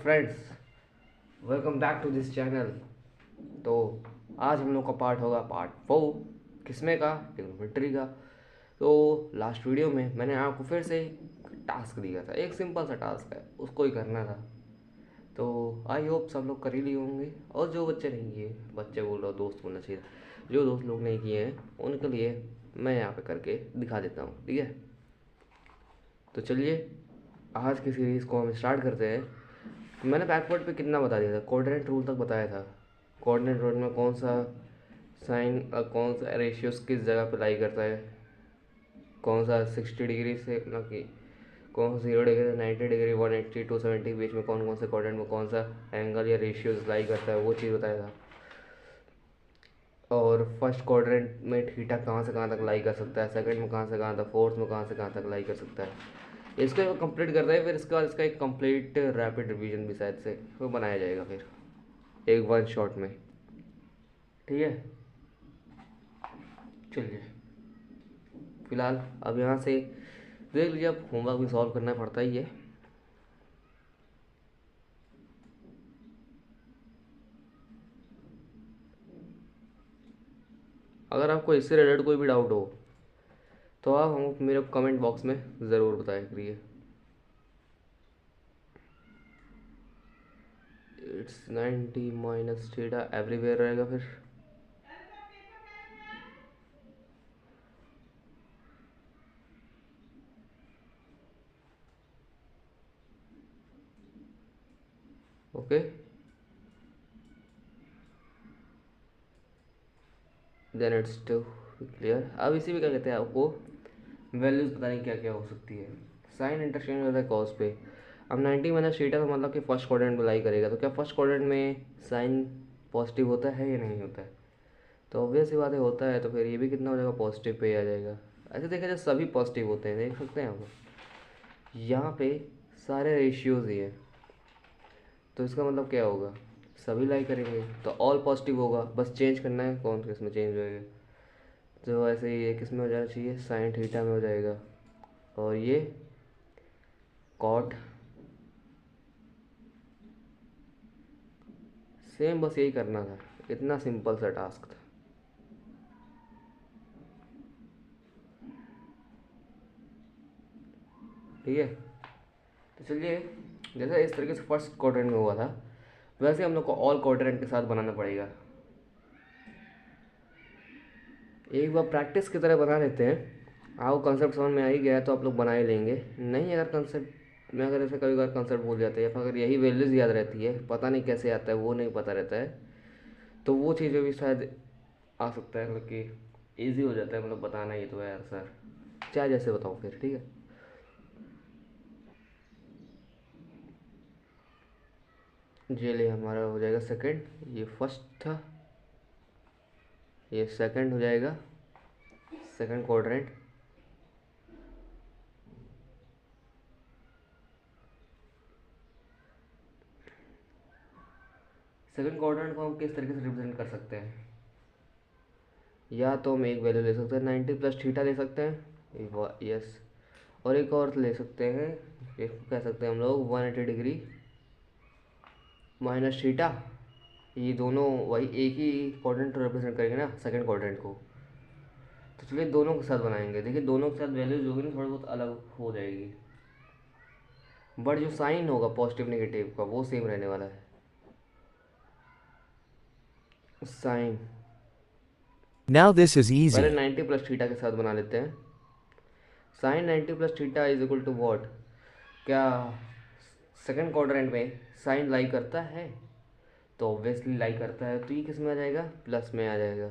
Friends, welcome back to this channel. तो आज हम लोग का पार्ट होगा पार्ट 4। किसमें का? ट्रिग्नोमेट्री का। तो लास्ट वीडियो में मैंने आपको फिर से टास्क दिया था, एक सिंपल सा टास्क है, उसको ही करना था। तो आई होप सब लोग कर ही लिए होंगे, और जो बच्चे नहीं किए, बच्चे बोल रहा हूँ, दोस्त बोलना चाहिए, जो दोस्त लोग नहीं किए हैं उनके लिए मैं यहाँ पे करके दिखा देता हूँ, ठीक है। तो चलिए आज की सीरीज़ को हम स्टार्ट करते हैं। मैंने बैकवर्ड पे कितना बता दिया था, कोऑर्डिनेट रूल तक बताया था। कोऑर्डिनेट रूल में कौन सा साइन कौन सा रेशियोस किस जगह पे लाई करता है, कौन सा 60 डिग्री से मतलब कि कौन सा 0 डिग्री 90 डिग्री 180 270 के बीच में कौन कौन से कोऑर्डिनेट में कौन सा एंगल या रेशियोस लाई करता है, वो चीज़ बताया था। और फर्स्ट क्वाड्रेंट में थीटा कहाँ से कहाँ तक लाई कर सकता है, सेकंड में कहाँ से कहाँ तक, फोर्थ में कहाँ से कहाँ तक लाई कर सकता है। इसको कंप्लीट करता है, फिर इसके बाद इसका एक कंप्लीट रैपिड रिवीजन भी शायद से वो बनाया जाएगा फिर एक वन शॉट में, ठीक है। चलिए फिलहाल अब यहाँ से देख लीजिए, अब होमवर्क भी सॉल्व करना पड़ता ही है। अगर आपको इससे रिलेटेड कोई भी डाउट हो तो आप हम मेरे कमेंट बॉक्स में ज़रूर बताया करिए। इट्स 90 माइनस थीटा एवरीवेयर रहेगा फिर। Okay, then it's too clear. अब इसी में क्या कहते हैं, आपको वैल्यूज़ पता नहीं क्या क्या हो सकती है। साइन इंटरचेंज होता है कॉस पे। अब 90 माइनस थीटा का मतलब कि फर्स्ट क्वाड्रेंट में लाई करेगा, तो क्या फर्स्ट क्वाड्रेंट में साइन पॉजिटिव होता है या नहीं होता है? तो ऑब्वियस ही बात है, होता है। तो फिर ये भी कितना हो जाएगा, पॉजिटिव पे ही आ जाएगा। ऐसे देखा जाए सभी पॉजिटिव होते हैं, देख सकते हैं आप यहाँ पे सारे रेशियोज ही है। तो इसका मतलब क्या होगा, सभी लाई करेंगे तो ऑल पॉजिटिव होगा, बस चेंज करना है कौन किस में चेंज होएगा। तो ऐसे ही ये किस में हो जाना चाहिए, साइन थीटा में हो जाएगा, और ये कॉट। सेम, बस यही करना था, इतना सिंपल सा टास्क था। ठीक है, तो चलिए जैसे इस तरीके से फर्स्ट क्वाड्रेंट में हुआ था, वैसे हम लोग को ऑल क्वाड्रेंट के साथ बनाना पड़ेगा। एक बार प्रैक्टिस की तरह बना लेते हैं। आपको कंसेप्ट समझ में आ ही गया है तो आप लोग बना ही लेंगे। नहीं अगर कंसेप्ट में, अगर ऐसे कभी कभार कंसेप्ट भूल जाते हैं, या फिर अगर यही वैल्यूज़ याद रहती है, पता नहीं कैसे आता है, वो नहीं पता रहता है, तो वो चीज़ें भी शायद आ सकता है, मतलब कि ईजी हो जाता है, मतलब बताना ही तो है यार सर, चाहे जैसे बताओ फिर, ठीक है। ये ले हमारा हो जाएगा सेकंड, ये फर्स्ट था, ये सेकंड हो जाएगा, सेकंड क्वाड्रेंट। सेकंड क्वाड्रेंट को हम किस तरीके से रिप्रेजेंट कर सकते हैं, या तो हम एक वैल्यू ले सकते हैं 90 प्लस थीटा ले सकते हैं, यस, और एक और ले सकते हैं, एक कह सकते हैं हम लोग 180 डिग्री माइनस थीटा। ये दोनों वही एक ही क्वाड्रेंट रिप्रेजेंट करेंगे ना, सेकंड क्वाड्रेंट को। तो चलिए दोनों के साथ बनाएंगे। देखिए दोनों के साथ वैल्यूज होगी ना, थोड़ी बहुत अलग हो जाएगी, बट जो साइन होगा पॉजिटिव नेगेटिव का वो सेम रहने वाला है। साइन Now this is पहले easy. 90 प्लस थीटा के साथ बना लेते हैं। Sine 90 plus theta is equal to what, क्या सेकंड क्वाड्रेंट में साइन लाई करता है? तो ऑब्वियसली लाई करता है, तो ये किस में आ जाएगा, प्लस में आ जाएगा।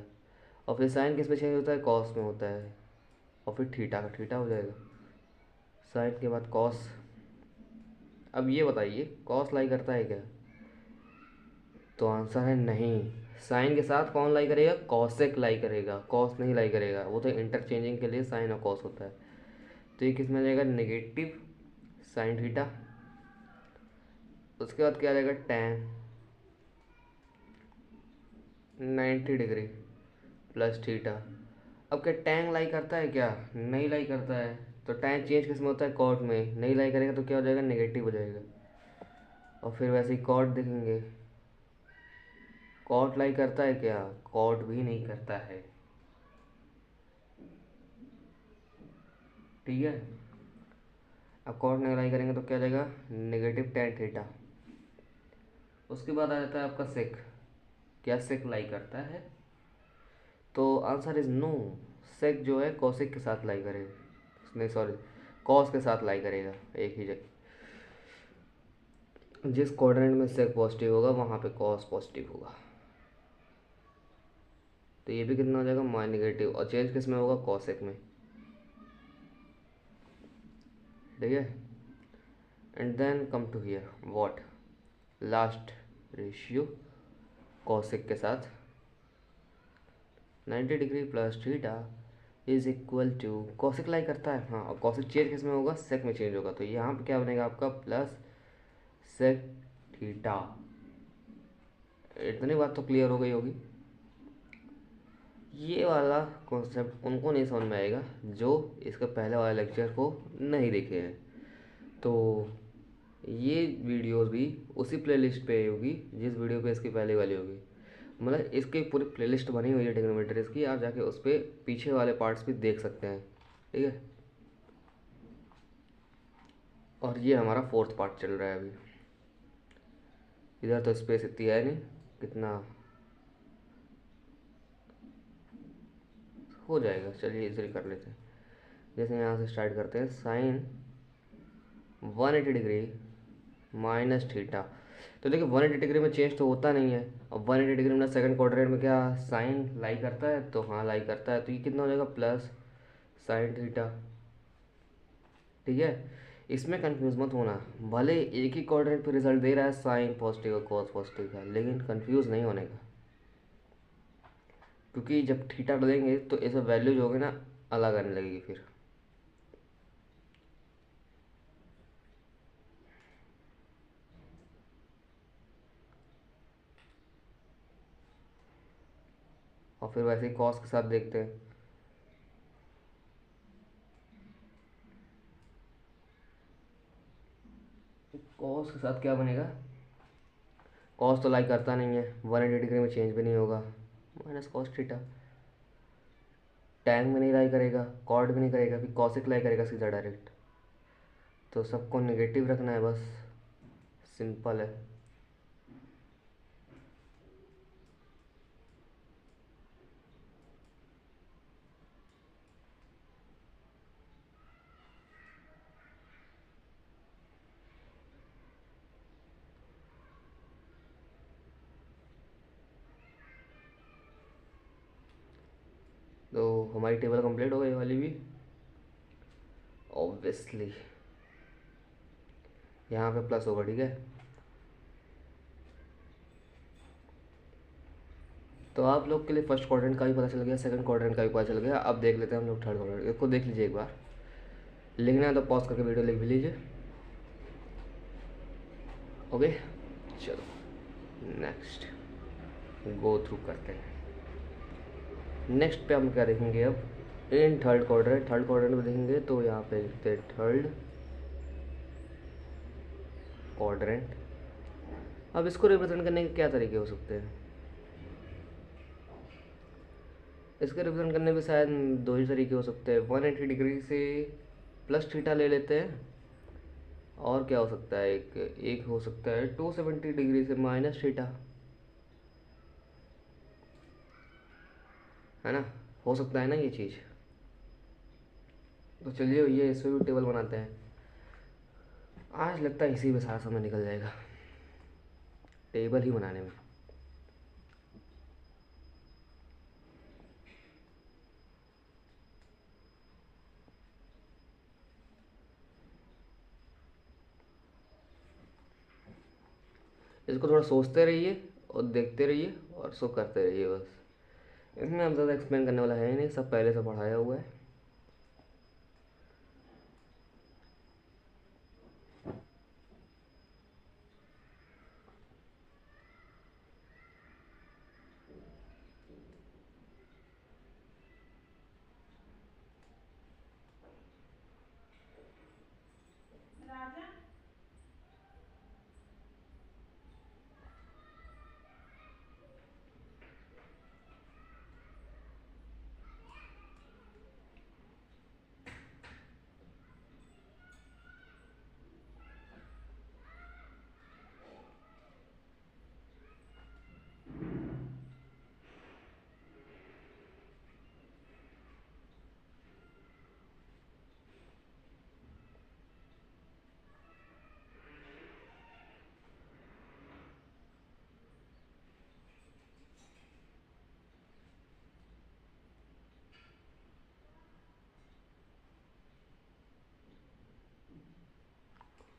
और फिर साइन किस में चेंज होता है, कॉस में होता है, और फिर थीटा का थीटा हो जाएगा, साइन के बाद कॉस। अब ये बताइए कॉस लाई करता है क्या? तो आंसर है नहीं। साइन के साथ कौन लाई करेगा, कॉसेक लाई करेगा, कॉस नहीं लाई करेगा, वो तो इंटरचेंजिंग के लिए साइन और कॉस होता है। तो ये किस में आ जाएगा, नेगेटिव साइन थीटा। उसके बाद क्या आ जाएगा, टैन 90 डिग्री प्लस थीटा। अब क्या टैन लाई करता है क्या, नहीं लाई करता है। तो टैन चेंज किस में होता है, कॉट में, नहीं लाई करेगा तो क्या हो जाएगा, नेगेटिव हो जाएगा। और फिर वैसे ही कॉट देखेंगे, कॉट लाई करता है क्या? कॉट भी नहीं करता है। ठीक है, अब कॉट नहीं करेंगे तो क्या जाएगा? Negative tan theta. उसके बाद आ जाता है आपका सेक। क्या सेक लाई करता है? तो आंसर इज नो। सेक जो है कॉसिक के साथ लाई करेगा, नहीं सॉरी, कॉस के साथ लाई करेगा एक ही जगह। जिस क्वाड्रेंट में सेक पॉजिटिव होगा वहाँ पे कॉस पॉजिटिव होगा। तो ये भी कितना हो जाएगा? Mine negative. और चेंज किस में होगा? कॉसेक में। ठीक है, and then come to here what? Last ratio cosec के साथ 90 degree plus theta is equal to, cosec लाई करता है हाँ, और कॉसेक चेंज किस में होगा? सेक में चेंज होगा। तो यहाँ पे क्या बनेगा आपका? Plus sec theta. इतनी बात तो क्लियर हो गई होगी। ये वाला कॉन्सेप्ट उनको नहीं समझ में आएगा जो इसका पहले वाले लेक्चर को नहीं देखे हैं। तो ये वीडियोस भी उसी प्लेलिस्ट पे होगी जिस वीडियो पे इसकी पहले वाली होगी। मतलब इसकी पूरी प्लेलिस्ट बनी हुई है ट्रिग्नोमेट्रीज की, आप जाके उस पर पीछे वाले पार्ट्स भी देख सकते हैं। ठीक है, और ये हमारा फोर्थ पार्ट चल रहा है अभी। इधर तो स्पेस इतनी है नहीं, कितना हो जाएगा, चलिए इसे कर लेते हैं। जैसे यहाँ से स्टार्ट करते हैं, साइन 180 डिग्री माइनस थीटा। तो देखिए 180 डिग्री में चेंज तो होता नहीं है, और 180 डिग्री में सेकंड क्वाड्रेंट में क्या साइन लाई करता है? तो हाँ लाई करता है। तो ये कितना हो जाएगा? Plus sine theta. ठीक है, इसमें कंफ्यूज मत होना। भले एक ही क्वाड्रेंट पे रिजल्ट दे रहा है साइन पॉजिटिव और कॉस पॉजिटिव का, लेकिन कंफ्यूज नहीं होने का, क्योंकि जब थीटा डालेंगे तो ऐसे वैल्यू जो होगी ना अलग आने लगेगी फिर। और फिर वैसे ही कॉस के साथ देखते हैं। कॉस के साथ क्या बनेगा? कॉस तो लाई करता नहीं है, 180 डिग्री में चेंज भी नहीं होगा, माइनस कॉस थीटा। टैन में नहीं लाई करेगा, कॉर्ड भी नहीं करेगा, फिर कॉसिक लाई करेगा सीधा डायरेक्ट। तो सबको नेगेटिव रखना है बस, सिंपल है। तो हमारी टेबल कंप्लीट हो गई वाली भी ऑब्वियसली। यहाँ पे प्लस होगा, ठीक है। तो आप लोग के लिए फर्स्ट क्वाड्रेंट का भी पता चल गया, सेकंड क्वाड्रेंट का भी पता चल गया। अब देख लेते हैं हम लोग थर्ड क्वाड्रेंट। इसको देख लीजिए एक बार, लिखना है तो पॉज करके वीडियो लिख भी लीजिए। ओके, चलो नेक्स्ट गो थ्रू करते हैं। नेक्स्ट पे हम क्या देखेंगे अब? In third quadrant, third quadrant में देखेंगे तो यहाँ पे लिखते हैं थर्ड क्वाड्रेंट। अब इसको रिप्रेजेंट करने के क्या तरीके हो सकते हैं? इसके रिप्रेजेंट करने के शायद दो ही तरीके हो सकते हैं। 180 डिग्री से प्लस थीटा ले लेते हैं, और क्या हो सकता है? एक एक हो सकता है 270 डिग्री से माइनस थीटा, है ना? हो सकता है ना ये चीज़। तो चलिए ये इसमें भी टेबल बनाते हैं। आज लगता है इसी में सारा समय निकल जाएगा, टेबल ही बनाने में। इसको थोड़ा सोचते रहिए और देखते रहिए और सो करते रहिए बस। इसमें हम ज़्यादा एक्सप्लेन करने वाला है ही नहीं, सब पहले से पढ़ाया हुआ है।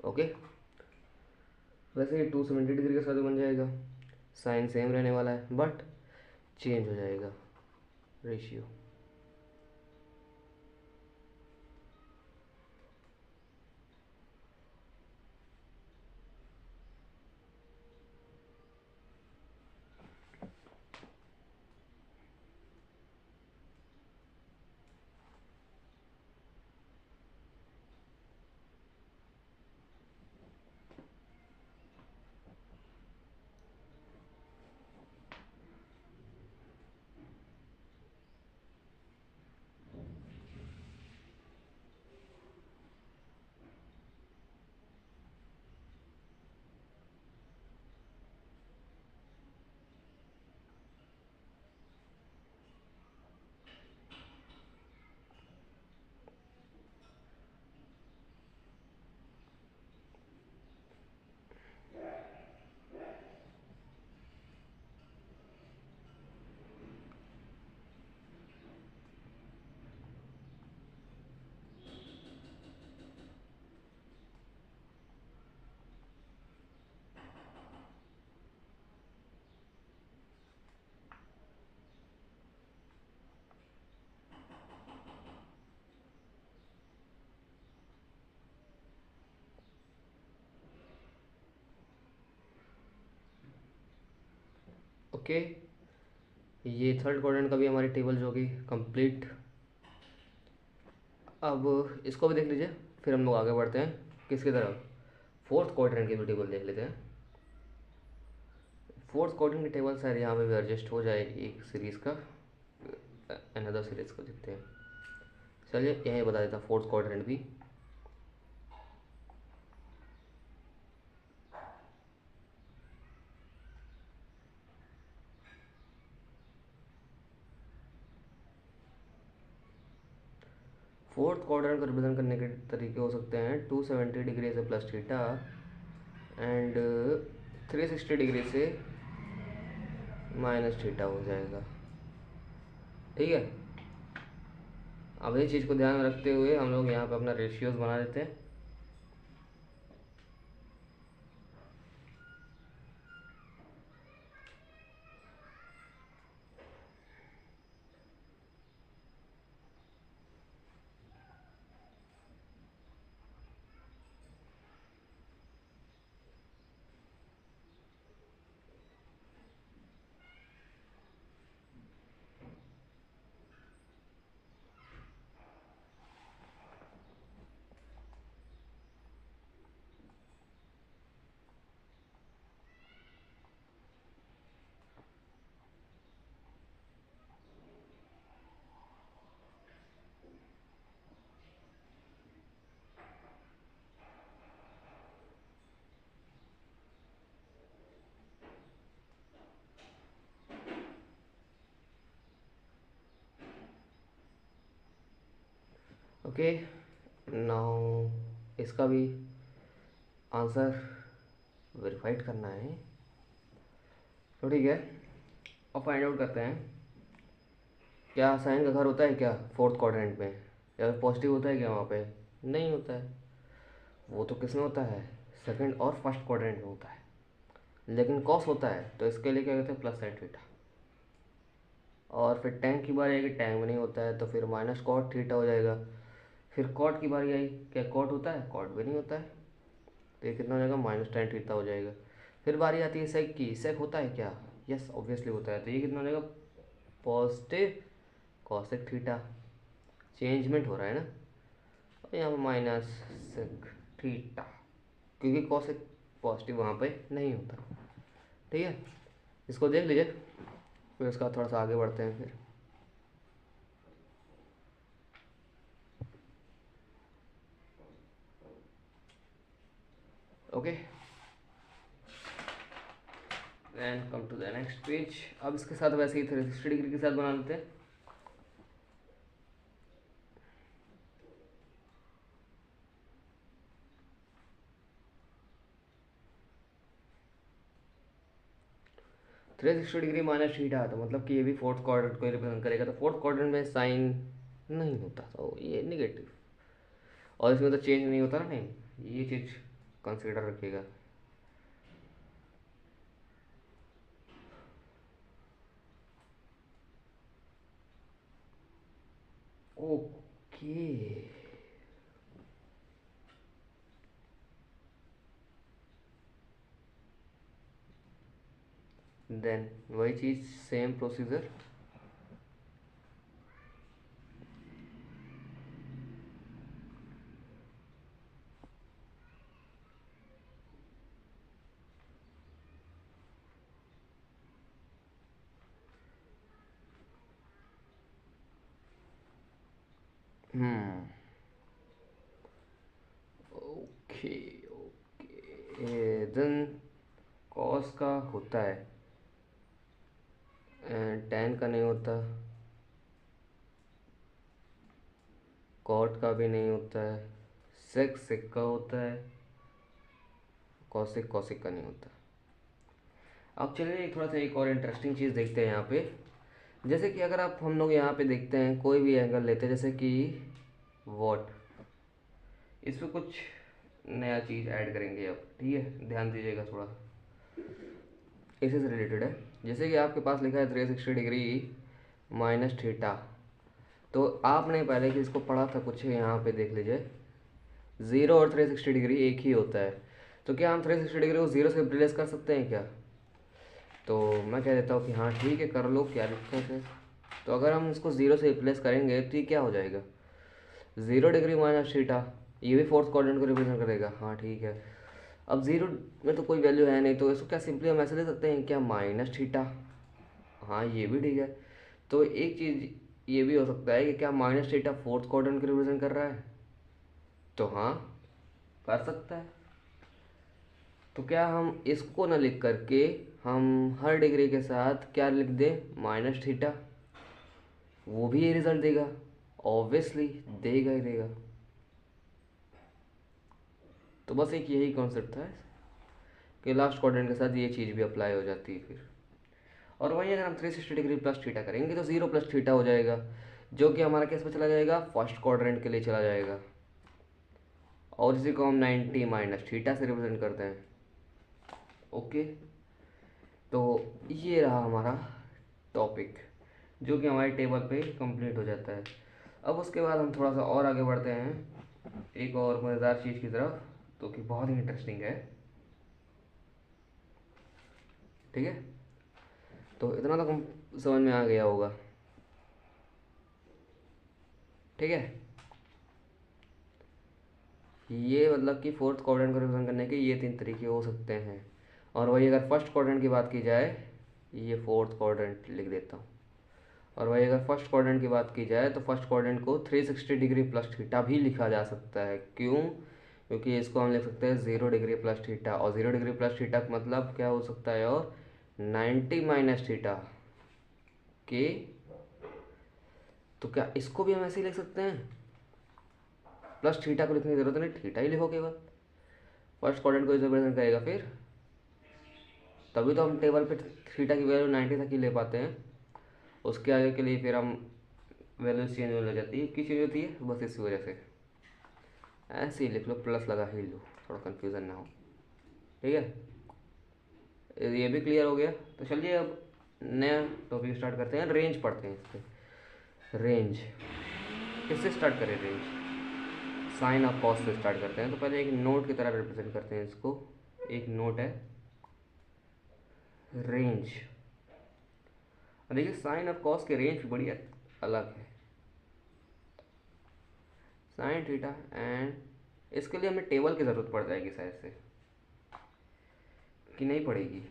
ओके, वैसे ये 270 डिग्री के साथ बन जाएगा, साइन सेम रहने वाला है बट चेंज हो जाएगा रेशियो। ओके, ये थर्ड क्वाड्रेंट का भी हमारी टेबल जो होगी कंप्लीट। अब इसको भी देख लीजिए, फिर हम लोग आगे बढ़ते हैं किसकी तरफ, फोर्थ क्वाड्रेंट की भी टेबल देख लेते हैं। फोर्थ क्वाड्रेंट की टेबल शायद यहाँ पे भी एडजस्ट हो जाए एक सीरीज़ का, अनदर सीरीज़ को देखते हैं। चलिए यहीं बता देता फोर्थ क्वाड्रेंट भी। फोर्थ क्वाड्रेंट को रिप्रेजेंट करने के तरीके हो सकते हैं 270 डिग्री से प्लस थीटा एंड 360 डिग्री से माइनस थीटा हो जाएगा। ठीक है, अब इस चीज़ को ध्यान में रखते हुए हम लोग यहाँ पे अपना रेशियोज बना देते हैं। ओके, नाउ इसका भी आंसर वेरीफाइड करना है, तो ठीक है। और फाइंड आउट करते हैं क्या साइन का घर होता है क्या फोर्थ क्वाड्रेंट में, या फिर पॉजिटिव होता है क्या वहाँ पे, नहीं होता है। वो तो किस में होता है, सेकंड और फर्स्ट क्वाड्रेंट में होता है। लेकिन कॉस होता है तो इसके लिए क्या कहते हैं, प्लस साइन थीटा। और फिर टैन की बारी आएगी, टैन में नहीं होता है तो फिर माइनस कॉट थीटा हो जाएगा। फिर कॉट की बारी आई, क्या कॉट होता है, कॉट भी नहीं होता है तो ये कितना हो जाएगा, माइनस टैन थीटा हो जाएगा। फिर बारी आती है सेक की, सेक होता है क्या, यस ऑब्वियसली होता है, तो ये कितना हो जाएगा, पॉजिटिव कॉसेक थीटा। चेंजमेंट हो रहा है ना, और यहाँ पर माइनस सेक थीटा, क्योंकि कॉसेक पॉजिटिव वहाँ पे नहीं होता। ठीक है, इसको देख लीजिए, फिर उसका थोड़ा सा आगे बढ़ते हैं फिर। Okay, then come to the next page. अब इसके साथ वैसे ही 360 डिग्री के साथ बना लेते हैं। Three sixty degree minus theta, तो मतलब कि ये भी फोर्थ क्वाड्रेंट को रिप्रेजेंट करेगा, तो फोर्थ क्वाड्रेंट में साइन नहीं होता, तो ये निगेटिव। और इसमें तो चेंज नहीं होता ना, नहीं, ये चीज़ कंसीडर रखिएगा। ओके, देन वही चीज़, same procedure. Okay okay, then cos का होता है, टेन का नहीं होता, कॉट का भी नहीं होता है, सेक सेक का होता है, कॉसिक कॉसिक का नहीं होता। अब चलिए एक थोड़ा सा एक और इंटरेस्टिंग चीज़ देखते हैं यहाँ पे। जैसे कि अगर आप हम लोग यहाँ पे देखते हैं कोई भी एंगल लेते हैं, जैसे कि वॉट, इस पर कुछ नया चीज़ ऐड करेंगे अब, ठीक है, ध्यान दीजिएगा थोड़ा, इसी से रिलेटेड है। जैसे कि आपके पास लिखा है 360 डिग्री माइनस थीटा, तो आपने पहले कि इसको पढ़ा था कुछ, यहाँ पे देख लीजिए, ज़ीरो और 360 डिग्री एक ही होता है, तो क्या हम 360 डिग्री को ज़ीरो से रिप्लेस कर सकते हैं क्या? तो मैं कह देता हूँ कि हाँ ठीक है, कर लो, क्या दिक्कत है। तो अगर हम इसको ज़ीरो से रिप्लेस करेंगे तो ये क्या हो जाएगा, 0 डिग्री माइनस थीटा, ये भी फोर्थ क्वाड्रेंट को रिप्रेजेंट करेगा। हाँ ठीक है, अब ज़ीरो में तो कोई वैल्यू है नहीं, तो इसको क्या सिंपली हम ऐसे ले सकते हैं क्या, माइनस थीटा। हाँ ये भी ठीक है। तो एक चीज़ ये भी हो सकता है कि क्या माइनस थीटा फोर्थ क्वाड्रेंट को रिप्रेजेंट कर रहा है, तो हाँ कर सकता है। तो क्या हम इसको ना लिख करके हम हर डिग्री के साथ क्या लिख दें, माइनस थीटा, वो भी ये रिजल्ट देगा, ऑब्वियसली देगा ही देगा। तो बस एक यही कॉन्सेप्ट था कि लास्ट क्वाड्रेंट के साथ ये चीज़ भी अप्लाई हो जाती है फिर। और वहीं अगर हम 360 डिग्री प्लस थीटा करेंगे तो 0 प्लस थीटा हो जाएगा, जो कि हमारा केस में चला जाएगा, फर्स्ट क्वाड्रेंट के लिए चला जाएगा, और इसी को हम 90 माइनस थीटा से रिप्रेजेंट करते हैं। ओके, तो ये रहा हमारा टॉपिक, जो कि हमारे टेबल पे कंप्लीट हो जाता है। अब उसके बाद हम थोड़ा सा और आगे बढ़ते हैं एक और मज़ेदार चीज़ की तरफ, तो कि बहुत ही इंटरेस्टिंग है, ठीक है। तो इतना तो हम समझ में आ गया होगा, ठीक है। ये मतलब कि फोर्थ क्वाड्रेंट को रिप्रेजेंट करने के ये 3 तरीके हो सकते हैं। और वही अगर फर्स्ट क्वाड्रेंट की बात की जाए, ये फोर्थ क्वाड्रेंट लिख देता हूँ, और वही अगर फर्स्ट क्वाड्रेंट की बात की जाए तो फर्स्ट क्वाड्रेंट को 360 डिग्री प्लस थीटा भी लिखा जा सकता है। क्यों? क्योंकि इसको हम लिख सकते हैं 0 डिग्री प्लस थीटा, और 0 डिग्री प्लस थीटा का मतलब क्या हो सकता है, और 90 माइनस थीटा के। तो क्या इसको भी हम ऐसे ही लिख सकते हैं, प्लस थीटा को लिखने की जरूरत नहीं, थीटा ही लिखो केवल, फर्स्ट क्वाड्रेंट को इसे रिप्रेजेंट करेगा फिर, तभी तो हम टेबल पे थीटा की वैल्यू 90 तक ही ले पाते हैं। उसके आगे के लिए फिर हम वैल्यू चेंज होने लग जाती है, क्यों चेंज होती है, बस इसी वजह से। ऐसे ही लिख लो, प्लस लगा ही लो, थोड़ा कन्फ्यूज़न ना हो, ठीक है। ये भी क्लियर हो गया। तो चलिए अब नया टॉपिक स्टार्ट करते हैं, रेंज पढ़ते हैं इस पर। रेंज किससे स्टार्ट करें, रेंज साइन ऑफ कॉस से स्टार्ट करते हैं। तो पहले एक नोट की तरह रिप्रेजेंट करते हैं इसको, एक नोट है रेंज। और देखिए साइन ऑफ कॉस के रेंज बड़ी अलग है, साइन थीटा, एंड इसके लिए हमें टेबल की ज़रूरत पड़ जाएगी शायद से, कि नहीं पड़ेगी।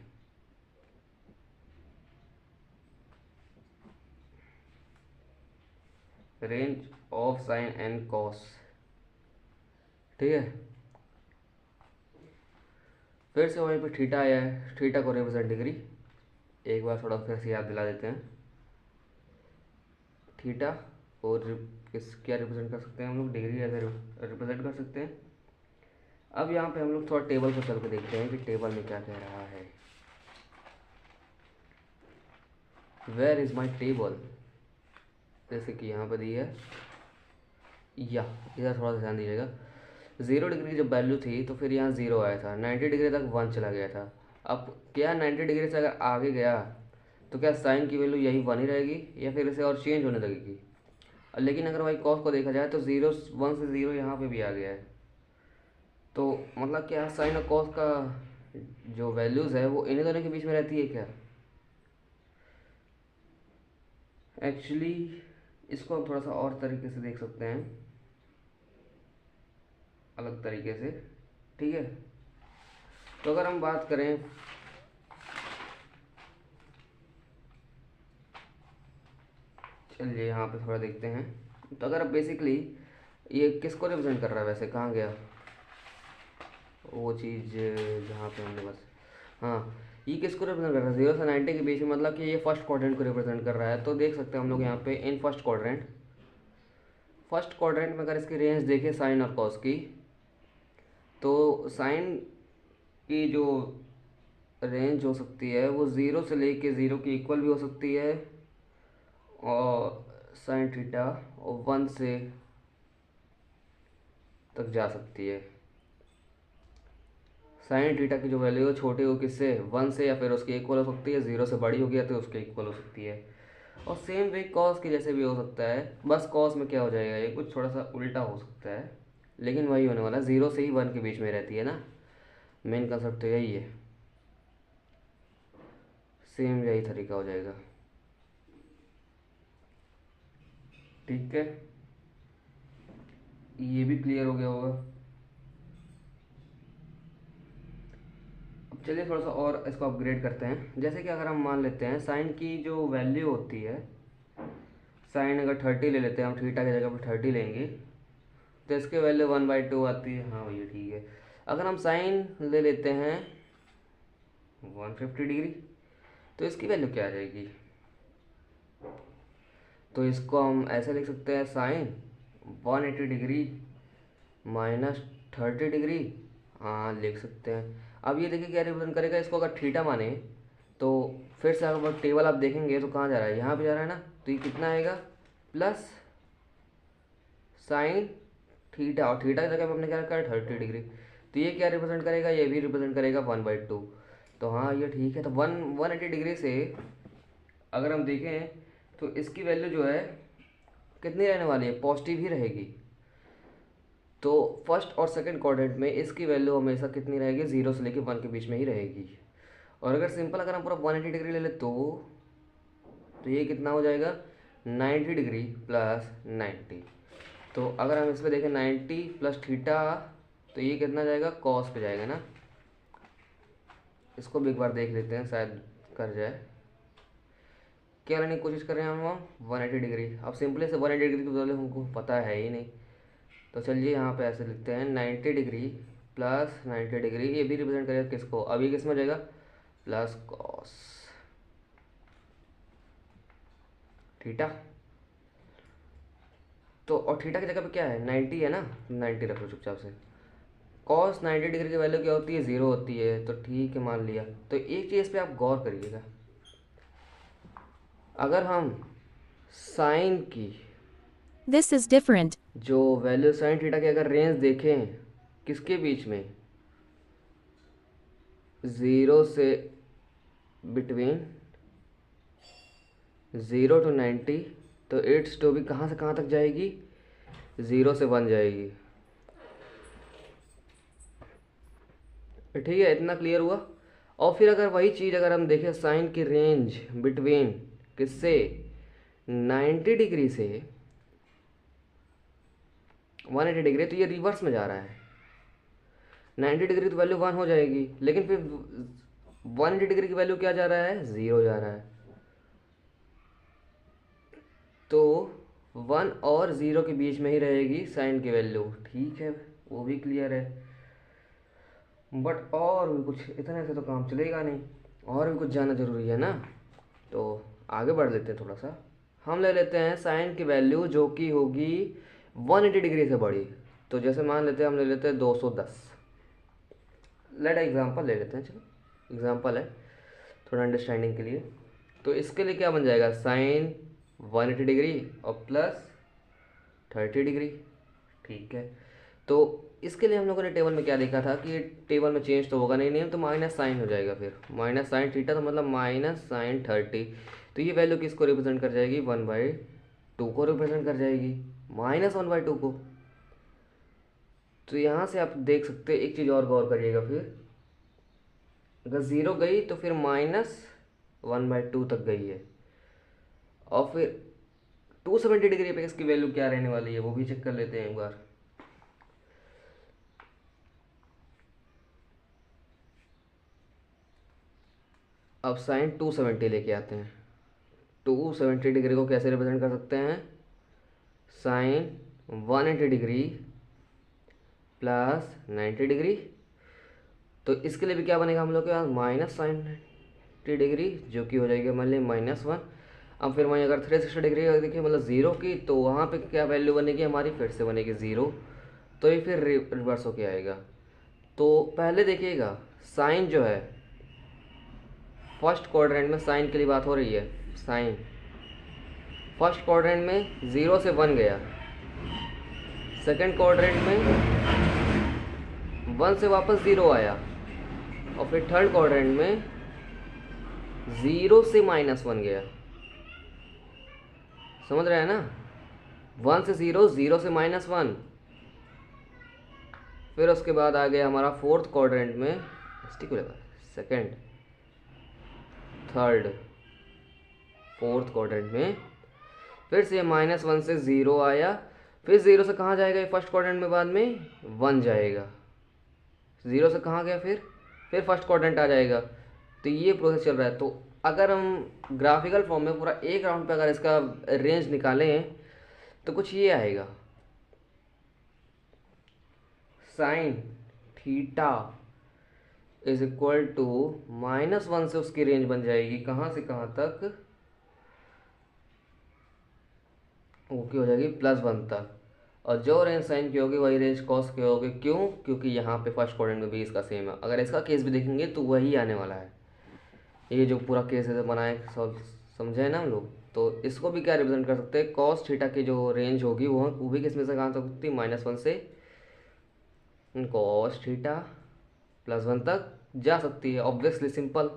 Range of sine and cos, ठीक है। फिर से वहीं पे थीटा आया है, थीटा को रिप्रेजेंट डिग्री, एक बार थोड़ा फिर से याद दिला देते हैं। थीटा और किस क्या रिप्रेजेंट कर सकते हैं हम लोग, डिग्री ऐसे रिप्रेजेंट कर सकते हैं। अब यहाँ पे हम लोग थोड़ा टेबल को चल के देखते हैं कि टेबल में क्या कह रहा है। वेयर इज़ माई टेबल, जैसे कि यहाँ पर दी है, या इधर थोड़ा सा ध्यान दीजिएगा, 0 डिग्री की जब वैल्यू थी तो फिर यहाँ 0 आया था, 90 डिग्री तक 1 चला गया था। अब क्या 90 डिग्री से अगर आगे गया तो क्या साइन की वैल्यू यही 1 ही रहेगी या फिर इसे और चेंज होने लगेगी? लेकिन अगर भाई कॉस को देखा जाए तो 1 से 0 यहाँ पे भी आ गया है। तो मतलब क्या साइन और कॉस का जो वैल्यूज़ है वो इन्हीं दोनों के बीच में रहती है क्या? एक्चुअली इसको हम थोड़ा सा और तरीके से देख सकते हैं, अलग तरीके से। ठीक है, तो अगर हम बात करें चलिए यहाँ पे थोड़ा देखते हैं। तो अगर बेसिकली ये किसको रिप्रेजेंट कर रहा है, वैसे कहाँ गया वो चीज़ जहाँ पे हमने बस, हाँ, ये किसको रिप्रेजेंट कर रहा है 0 से 90 के बीच में, मतलब कि ये फर्स्ट क्वाड्रेंट को रिप्रेजेंट कर रहा है। तो देख सकते हैं हम लोग यहाँ पे इन फर्स्ट क्वाड्रेंट में अगर इसकी रेंज देखें साइन और कॉस की, तो साइन की जो रेंज हो सकती है वो 0 से लेके 0 के इक्वल भी हो सकती है, और साइन थीटा और 1 से तक जा सकती है। साइन थीटा की जो वैल्यू है छोटी हो किससे, 1 से, या फिर उसके इक्वल हो सकती है, 0 से बड़ी हो गया तो उसके इक्वल हो सकती है। और सेम वे कॉस की जैसे भी हो सकता है, बस कॉस में क्या हो जाएगा, ये कुछ थोड़ा सा उल्टा हो सकता है, लेकिन वही होने वाला है, 0 से ही 1 के बीच में रहती है ना। मेन कंसेप्ट तो यही है, सेम यही तरीका हो जाएगा। ठीक है, ये भी क्लियर हो गया होगा। अब चलिए थोड़ा सा और इसको अपग्रेड करते हैं। जैसे कि अगर हम मान लेते हैं साइन की जो वैल्यू होती है, साइन अगर 30 ले लेते हैं हम, थीटा की जगह पर 30 लेंगे, तो इसकी वैल्यू 1/2 आती है। हाँ भैया ठीक है। अगर हम साइन ले लेते हैं 150 डिग्री, तो इसकी वैल्यू क्या आ जाएगी? तो इसको हम ऐसे लिख सकते हैं, साइन 180 डिग्री माइनस 30 डिग्री। हाँ लिख सकते हैं। अब ये देखिए क्या रिप्रेजेंट करेगा इसको, अगर थीटा माने तो फिर से अगर टेबल आप देखेंगे तो कहाँ जा रहा है, यहाँ पे जा रहा है ना, तो ये कितना आएगा, प्लस साइन थीटा, और थीटा की जगह पे हमने क्या रखा है 30 डिग्री, तो ये क्या रिप्रेजेंट करेगा, ये भी रिप्रेजेंट करेगा 1/2। तो हाँ ये ठीक है। तो 180 डिग्री से अगर हम देखें तो इसकी वैल्यू जो है कितनी रहने वाली है, पॉजिटिव ही रहेगी। तो फर्स्ट और सेकंड क्वाड्रेंट में इसकी वैल्यू हमेशा कितनी रहेगी, 0 से लेके 1 के बीच में ही रहेगी। और अगर सिंपल अगर हम पूरा 180 डिग्री ले ले तो ये कितना हो जाएगा, 90 डिग्री प्लस 90। तो अगर हम इस पर देखें 90 प्लस थीटा, तो ये कितना जाएगा, कॉस पे जाएगा ना। इसको भी एक बार देख लेते हैं, शायद कर जाए। क्या लेने की कोशिश कर रहे हैं हम 180 डिग्री। अब सिंपली से 180 डिग्री की वैल्यू हमको पता है ही नहीं, तो चलिए यहाँ पे ऐसे लिखते हैं 90 डिग्री प्लस 90 डिग्री, ये भी रिप्रेजेंट करेगा किसको, अभी किस में जाएगा, प्लस कॉस थीटा। तो और थीटा की जगह पे क्या है, 90 है ना, 90 रख लो चुपचाप से। कॉस 90 डिग्री की वैल्यू क्या होती है, 0 होती है, तो ठीक है मान लिया। तो एक चीज़ पे आप गौर करिएगा, अगर हम साइन की This is different. जो वैल्यू साइन थीटा की अगर रेंज देखें किसके बीच में, 0 से बिटवीन 0 to 90, तो इट्स टू भी कहाँ से कहाँ तक जाएगी, 0 से 1 जाएगी। ठीक है, इतना क्लियर हुआ। और फिर अगर वही चीज़ अगर हम देखें साइन की रेंज बिटवीन किससे, 90 डिग्री से 180 डिग्री, तो ये रिवर्स में जा रहा है। 90 डिग्री तो वैल्यू 1 हो जाएगी, लेकिन फिर 180 डिग्री की वैल्यू क्या जा रहा है, 0 जा रहा है। तो 1 और 0 के बीच में ही रहेगी साइन की वैल्यू। ठीक है, वो भी क्लियर है। बट और भी कुछ, इतने से तो काम चलेगा नहीं, और भी कुछ जानना ज़रूरी है ना। तो आगे बढ़ लेते हैं थोड़ा सा। हम ले लेते हैं साइन की वैल्यू जो कि होगी 180 डिग्री से बड़ी। तो जैसे मान लेते हैं, हम ले लेते हैं 210। लेट एग्जांपल ले लेते हैं, चलो एग्जांपल है थोड़ा अंडरस्टैंडिंग के लिए। तो इसके लिए क्या बन जाएगा, साइन 180 डिग्री और प्लस 30 डिग्री। ठीक है, तो इसके लिए हम लोगों ने टेबल में क्या देखा था कि टेबल में चेंज तो होगा नहीं तो माइनस साइन हो जाएगा, फिर माइनस साइन थीटा तो मतलब माइनस साइन 30। तो ये वैल्यू किसको रिप्रेजेंट कर जाएगी, 1/2 को रिप्रेजेंट कर जाएगी, -1/2 को। तो यहाँ से आप देख सकते हैं, एक चीज़ और गौर करिएगा, फिर अगर ज़ीरो गई तो फिर -1/2 तक गई है, और फिर 270 डिग्री पे इसकी वैल्यू क्या रहने वाली है वो भी चेक कर लेते हैं एक बार। अब साइन 270 लेके आते हैं। 270 डिग्री को कैसे रिप्रेजेंट कर सकते हैं, साइन 180 डिग्री प्लस 90 डिग्री। तो इसके लिए भी क्या बनेगा हम लोग के पास, माइनस साइन 90 डिग्री, जो कि हो जाएगी मान लीजिए -1। अब फिर वहीं अगर 360 डिग्री देखिए मतलब ज़ीरो की, तो वहाँ पे क्या वैल्यू बनेगी हमारी, फिर से बनेगी ज़ीरो। तो ये फिर रिवर्स होके आएगा। तो पहले देखिएगा साइन जो है, फर्स्ट क्वाड्रेंट में साइन के लिए बात हो रही है, साइन फर्स्ट क्वाड्रेंट में 0 से 1 गया, सेकंड क्वाड्रेंट में 1 से वापस 0 आया, और फिर थर्ड क्वाड्रेंट में 0 से -1 गया। समझ रहे हैं ना, 1 से 0, 0 से -1। फिर उसके बाद आ गया हमारा फोर्थ क्वाड्रेंट में, सेकंड थर्ड फोर्थ क्वाड्रेंट में फिर से -1 से 0 आया, फिर 0 से कहाँ जाएगा ये फर्स्ट क्वाड्रेंट में, बाद में 1 जाएगा, 0 से कहाँ गया, फिर फर्स्ट क्वाड्रेंट आ जाएगा। तो ये प्रोसेस चल रहा है। तो अगर हम ग्राफिकल फॉर्म में पूरा एक राउंड पे अगर इसका रेंज निकालें तो कुछ ये आएगा, sine theta is equal to -1 से उसकी रेंज बन जाएगी कहाँ से कहाँ तक, ओके हो जाएगी +1 तक। और जो रेंज साइन की होगी वही रेंज कॉस की होगी। क्यों, क्योंकि यहाँ पे फर्स्ट क्वाड्रेंट में भी इसका सेम है। अगर इसका केस भी देखेंगे तो वही आने वाला है। ये जो पूरा केस है बनाए समझे ना हम लोग, तो इसको भी क्या रिप्रेजेंट कर सकते हैं, कॉस थीटा की जो रेंज होगी वो भी किस में से कहाँ तक होती है, -1 से कॉस थीटा +1 तक जा सकती है। Obviously simple.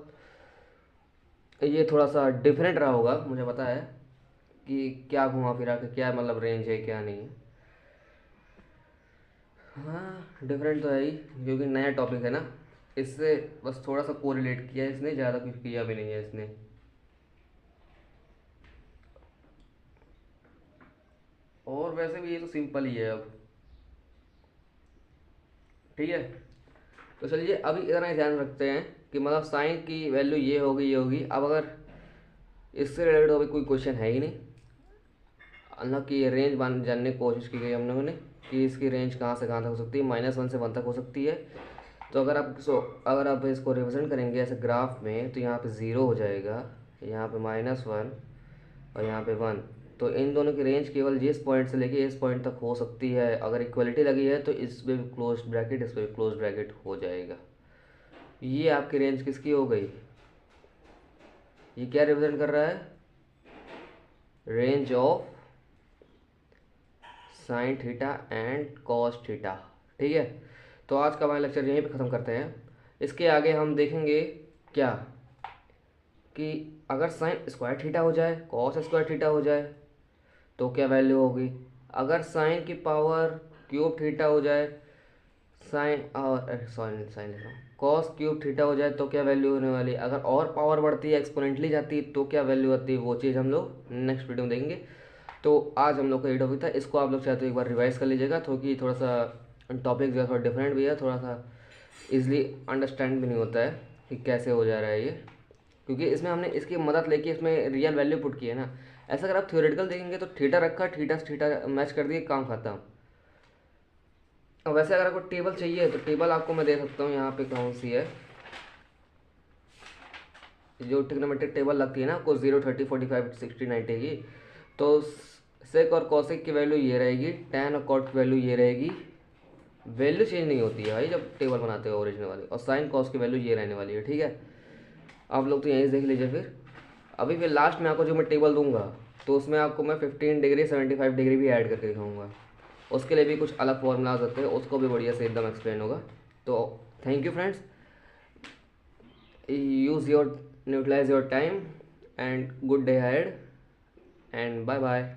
ये थोड़ा सा डिफरेंट रहा होगा, मुझे पता है कि क्या घुमा फिरा के क्या मतलब रेंज है क्या नहीं है। हाँ डिफरेंट तो है ही, क्योंकि नया टॉपिक है ना, इससे बस थोड़ा सा कोरिलेट किया है इसने, ज़्यादा कुछ किया भी नहीं है इसने। और वैसे भी ये तो सिंपल ही है अब, ठीक है। तो चलिए अभी इतना ही ध्यान रखते हैं कि मतलब साइन की वैल्यू ये होगी ये होगी। अब अगर इससे रिलेटेड अभी कोई क्वेश्चन है ही नहीं, अल्लाह की ये रेंज जानने की कोशिश की गई हम लोगों ने कि इसकी रेंज कहाँ से कहाँ तक हो सकती है, -1 से 1 तक हो सकती है। तो अगर आप इसको रिप्रेजेंट करेंगे ऐसे ग्राफ में, तो यहाँ पे 0 हो जाएगा, यहाँ पे -1 और यहाँ पे 1। तो इन दोनों की रेंज केवल जिस पॉइंट से लेके इस पॉइंट तक हो सकती है। अगर इक्वलिटी लगी है तो इसमें भी क्लोज ब्रैकेट, इसमें भी क्लोज ब्रैकेट हो जाएगा। ये आपकी रेंज किसकी हो गई, ये क्या रिप्रेजेंट कर रहा है, range of sine theta and cos theta. ठीक है, तो आज का हमारा लेक्चर यहीं पे ख़त्म करते हैं। इसके आगे हम देखेंगे क्या कि अगर साइन स्क्वायर थीटा हो जाए, कॉस स्क्वायर थीटा हो जाए तो क्या वैल्यू होगी, अगर साइन की पावर क्यूब थीटा हो जाए, साइन और साइन लिख रहा हूँ, कॉस क्यूब थीटा हो जाए तो क्या वैल्यू होने वाली, अगर और पावर बढ़ती है एक्सपोनेंटली जाती है तो क्या वैल्यू आती है, वो चीज़ हम लोग नेक्स्ट वीडियो में देखेंगे। तो आज हम लोग का ये टॉपिक था, इसको आप लोग चाहे तो एक बार रिवाइज कर लीजिएगा, क्योंकि थोड़ा सा टॉपिक जो है थोड़ा डिफरेंट भी है, थोड़ा सा ईजिली अंडरस्टैंड भी नहीं होता है कि कैसे हो जा रहा है ये, क्योंकि इसमें हमने इसकी मदद लेके इसमें रियल वैल्यू पुट की है ना। ऐसा अगर आप थ्योरेटिकल देखेंगे तो थीटा रखा, थीटा से थीटा मैच कर दिए, काम खत्म। और वैसे अगर आपको टेबल चाहिए तो टेबल आपको मैं दे सकता हूँ, यहाँ पे कौन सी है जो ट्रिग्नोमेट्रिक टेबल लगती है ना आपको, 0, 30, 45, 60, 90 की। तो सेक और कॉसेक की वैल्यू ये रहेगी, टैन और कॉट की वैल्यू ये रहेगी, वैल्यू चेंज नहीं होती है भाई जब टेबल बनाते हो ओरिजिनल वाली। और साइन कॉस की वैल्यू ये रहने वाली है, ठीक है। आप लोग तो यहीं से देख लीजिए। फिर लास्ट में आपको जो मैं टेबल दूंगा तो उसमें आपको मैं 15 डिग्री 75 डिग्री भी ऐड करके दिखाऊंगा, उसके लिए भी कुछ अलग फॉर्मूलाज होते हैं, उसको भी बढ़िया से एकदम एक्सप्लेन होगा। तो thank you friends, utilise your time and good day ahead and bye bye.